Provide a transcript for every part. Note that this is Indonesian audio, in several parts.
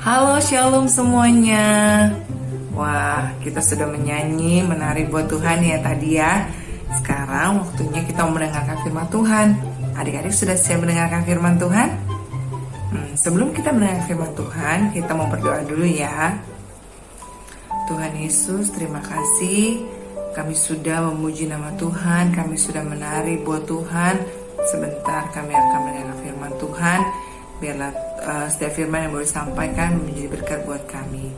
Halo Shalom semuanya. Wah, kita sudah menyanyi, menari buat Tuhan ya tadi ya. Sekarang waktunya kita mau mendengarkan firman Tuhan. Adik-adik sudah siap mendengarkan firman Tuhan? Sebelum kita mendengarkan firman Tuhan, kita mau berdoa dulu ya. Tuhan Yesus, terima kasih. Kami sudah memuji nama Tuhan, kami sudah menari buat Tuhan. Sebentar kami akan mendengarkan firman Tuhan. Biarlah setiap firman yang boleh disampaikan menjadi berkat buat kami.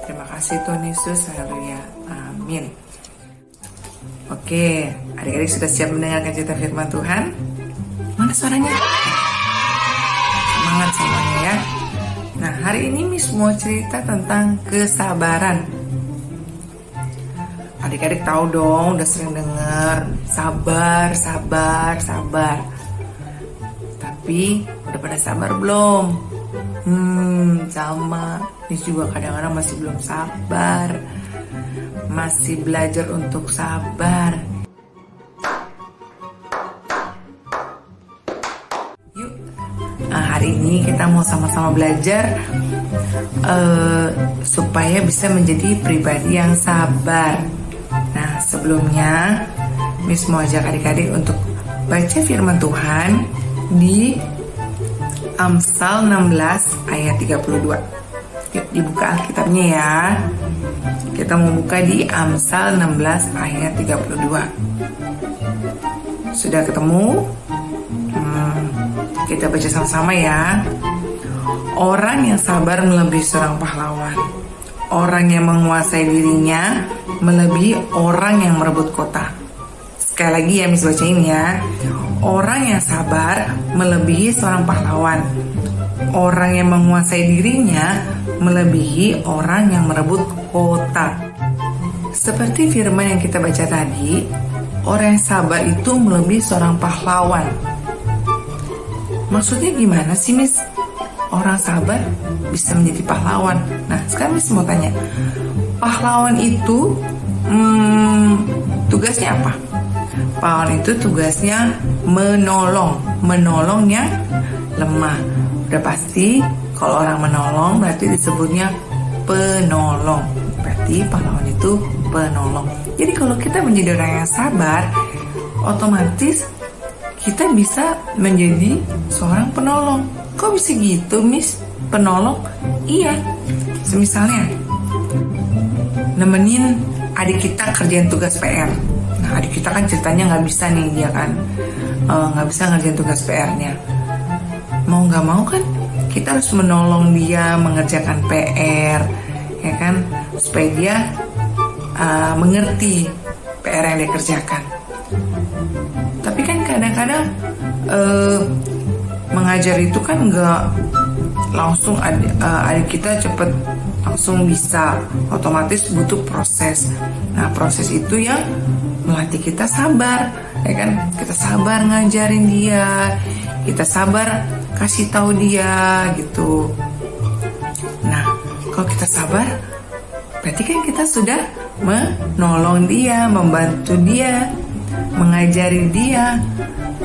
Terima kasih Tuhan Yesus, haleluya, amin. Oke, adik-adik sudah siap mendengarkan cerita firman Tuhan? Mana suaranya? Semangat semuanya ya. Nah, hari ini Miss mau cerita tentang kesabaran. Adik-adik tahu dong, udah sering dengar sabar. Tapi udah pada sabar belum? Sama. Miss juga kadang-kadang masih belum sabar. Masih belajar untuk sabar. Yuk, hari ini kita mau sama-sama belajar supaya bisa menjadi pribadi yang sabar. Nah, sebelumnya Miss mau ajak adik-adik untuk baca firman Tuhan di Amsal 16 ayat 32. Yuk dibuka Alkitabnya ya. Kita mau buka di Amsal 16 ayat 32. Sudah ketemu? Kita baca sama-sama ya. Orang yang sabar melebihi seorang pahlawan. Orang yang menguasai dirinya melebihi orang yang merebut kota. Sekali lagi ya Miss bacain ya. Orang yang sabar melebihi seorang pahlawan. Orang yang menguasai dirinya melebihi orang yang merebut kota. Seperti firman yang kita baca tadi, orang yang sabar itu melebihi seorang pahlawan. Maksudnya gimana sih Miss? Orang sabar bisa menjadi pahlawan. Nah, sekarang Miss mau tanya, pahlawan itu tugasnya apa? Pahlawan itu tugasnya menolong yang lemah. Udah pasti kalau orang menolong berarti disebutnya penolong. Berarti pahlawan itu penolong. Jadi kalau kita menjadi orang yang sabar, otomatis kita bisa menjadi seorang penolong. Kok bisa gitu Miss? Penolong? Iya. Misalnya nemenin adik kita kerjain tugas PR. Nah, adik kita kan ceritanya nggak bisa nih, dia kan nggak bisa ngerjain tugas PR-nya. Mau nggak mau kan kita harus menolong dia mengerjakan PR, ya kan, supaya dia mengerti PR yang dia kerjakan. Tapi kan kadang-kadang mengajar itu kan nggak langsung adik kita cepet langsung bisa, otomatis butuh proses. Nah, proses itu yang melatih kita sabar, ya kan? Kita sabar ngajarin dia, kita sabar kasih tahu dia gitu. Nah, kalau kita sabar, berarti kan kita sudah menolong dia, membantu dia, mengajari dia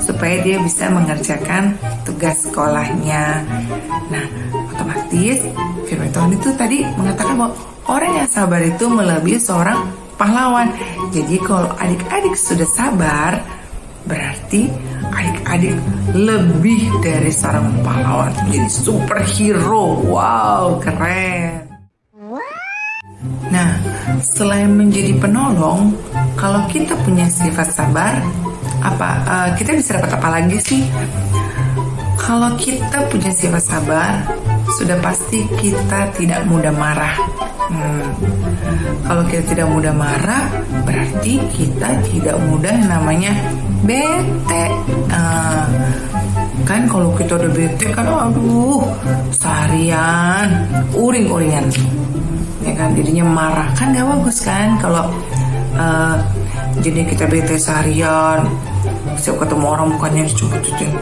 supaya dia bisa mengerjakan tugas sekolahnya. Nah, otomatis firman Tuhan itu tadi mengatakan bahwa orang yang sabar itu melebihi seorang pahlawan. Jadi kalau adik-adik sudah sabar, berarti adik-adik lebih dari seorang pahlawan, menjadi superhero. Wow, keren. Nah, selain menjadi penolong, kalau kita punya sifat sabar, kita bisa dapat apa lagi sih? Kalau kita punya sifat sabar, sudah pasti kita tidak mudah marah. Kalau kita tidak mudah marah, berarti kita tidak mudah namanya bete. Kan kalau kita udah bete kan, aduh, seharian uring-uringan, ya kan, jadinya marah kan gak bagus kan. Kalau jadi kita bete seharian, setiap ketemu orang mukanya dicubit-cubitin.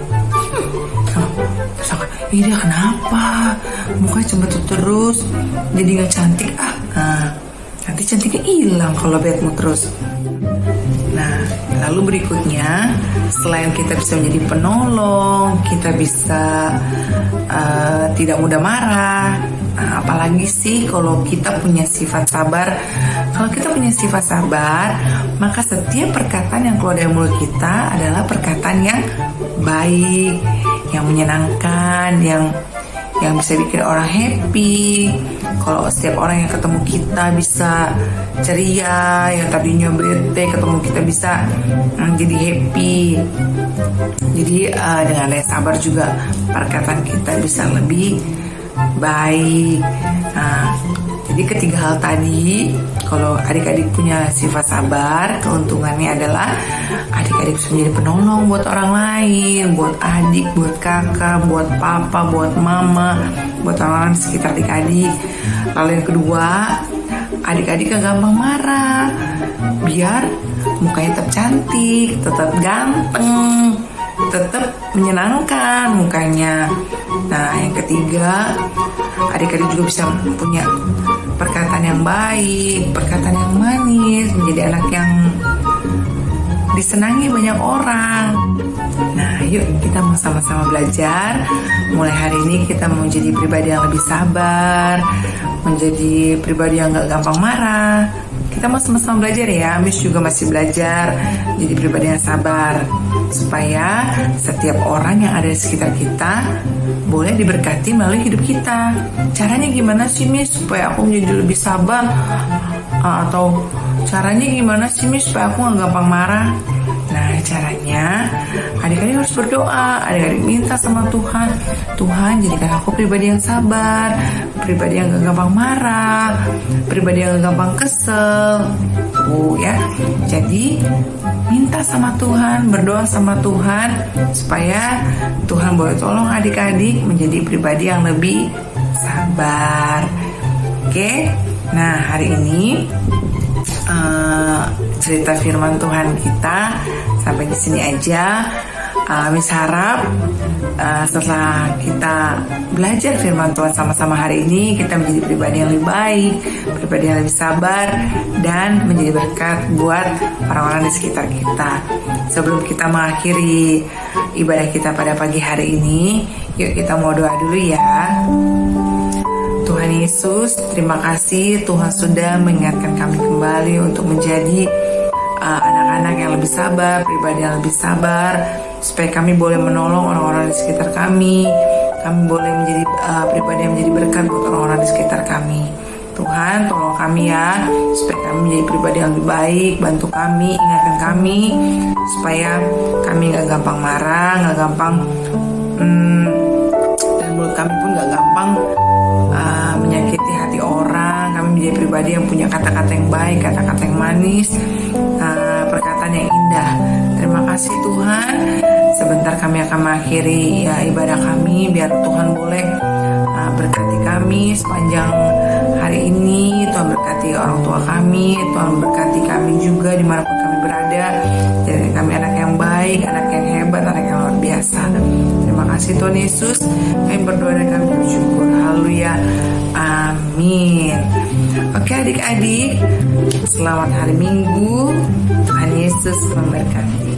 Ih, dia kenapa? Mukanya cembetut terus, jadi gak cantik. Nanti cantiknya hilang kalau bad mood terus. Nah, lalu berikutnya, selain kita bisa menjadi penolong, kita bisa tidak mudah marah. Nah, lagi sih kalau kita punya sifat sabar? Kalau kita punya sifat sabar, maka setiap perkataan yang keluar dari mulut kita adalah perkataan yang baik, yang menyenangkan, yang bisa bikin orang happy. Kalau setiap orang yang ketemu kita bisa ceria, yang tadinya bete ketemu kita bisa jadi happy. Jadi dengan adanya sabar juga perkataan kita bisa lebih baik. Nah, jadi ketiga hal tadi, kalau adik-adik punya sifat sabar, keuntungannya adalah adik-adik bisa menjadi penolong buat orang lain, buat adik, buat kakak, buat papa, buat mama, buat orang-orang di sekitar adik-adik. Lalu yang kedua, adik-adik gak gampang marah, biar mukanya tetap cantik, tetap ganteng, tetap menyenangkan mukanya. Nah, yang ketiga, adik-adik juga bisa punya perkataan yang baik, perkataan yang manis, menjadi anak yang disenangi banyak orang. Nah, yuk kita mau sama-sama belajar. Mulai hari ini kita mau menjadi pribadi yang lebih sabar, menjadi pribadi yang gak gampang marah. Kita mau sama-sama belajar ya. Miss juga masih belajar jadi pribadi yang sabar, supaya setiap orang yang ada di sekitar kita boleh diberkati melalui hidup kita. Caranya gimana sih Miss supaya aku menjadi lebih sabar? Atau caranya gimana sih Miss supaya aku gak gampang marah? Nah, caranya adik-adik harus berdoa, adik-adik minta sama Tuhan, Tuhan jadikan aku pribadi yang sabar, pribadi yang gak gampang marah, pribadi yang gak gampang kesel. Ya, jadi minta sama Tuhan, berdoa sama Tuhan supaya Tuhan boleh tolong adik-adik menjadi pribadi yang lebih sabar. Oke, nah hari ini cerita firman Tuhan kita sampai di sini aja. Miss harap setelah kita belajar firman Tuhan sama-sama hari ini, kita menjadi pribadi yang lebih baik, pribadi yang lebih sabar, dan menjadi berkat buat orang-orang di sekitar kita. Sebelum kita mengakhiri ibadah kita pada pagi hari ini, yuk kita mau doa dulu ya. Tuhan Yesus, terima kasih Tuhan sudah mengingatkan kami kembali untuk menjadi anak-anak yang lebih sabar, pribadi yang lebih sabar, supaya kami boleh menolong orang-orang di sekitar kami boleh menjadi pribadi yang menjadi berkat buat orang-orang di sekitar kami. Tuhan, tolong kami ya, supaya kami menjadi pribadi yang lebih baik. Bantu kami, ingatkan kami, supaya kami gak gampang marah, gak gampang dan mulut kami pun gak gampang menyakiti hati orang. Kami menjadi pribadi yang punya kata-kata yang baik, kata-kata yang manis, perkataan yang indah. Terima kasih Tuhan. Sebentar kami akan mengakhiri ibadah kami. Biar Tuhan boleh berkati kami sepanjang hari ini. Tuhan berkati orang tua kami, Tuhan berkati kami juga dimanapun kami berada. Jadi kami anak yang baik, anak yang hebat, anak yang luar biasa. Terima kasih Tuhan Yesus. Kami berdoa dan kami bersyukur. Haleluya. Amin. Oke adik-adik, selamat hari Minggu. Tuhan Yesus memberkati.